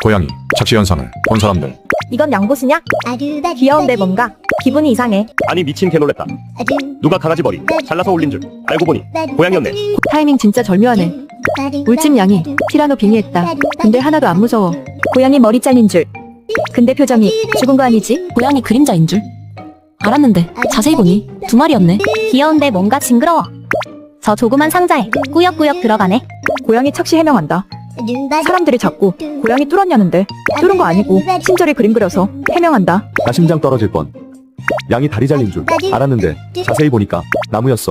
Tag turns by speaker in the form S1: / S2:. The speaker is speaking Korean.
S1: 고양이 착시 현상을 본 사람들.
S2: 이건 양보시냐? 귀여운데 뭔가 기분이 이상해.
S3: 아니 미친 개 놀랬다. 누가 강아지 머리 잘라서 올린 줄 알고 보니 고양이였네.
S4: 타이밍 진짜 절묘하네. 울집 양이 티라노 빙의했다. 근데 하나도 안 무서워.
S2: 고양이 머리 잘린 줄. 근데 표정이 죽은 거 아니지?
S5: 고양이 그림자인 줄 알았는데 자세히 보니 두 마리였네.
S2: 귀여운데 뭔가 징그러워. 저 조그만 상자에 꾸역꾸역 들어가네. 고양이 착시 해명한다. 사람들이 자꾸 고양이 뚫었냐는데 뚫은 거 아니고 친절히 그림 그려서 해명한다.
S6: 나 심장 떨어질 뻔. 양이 다리 잘린 줄 알았는데 자세히 보니까 나무였어.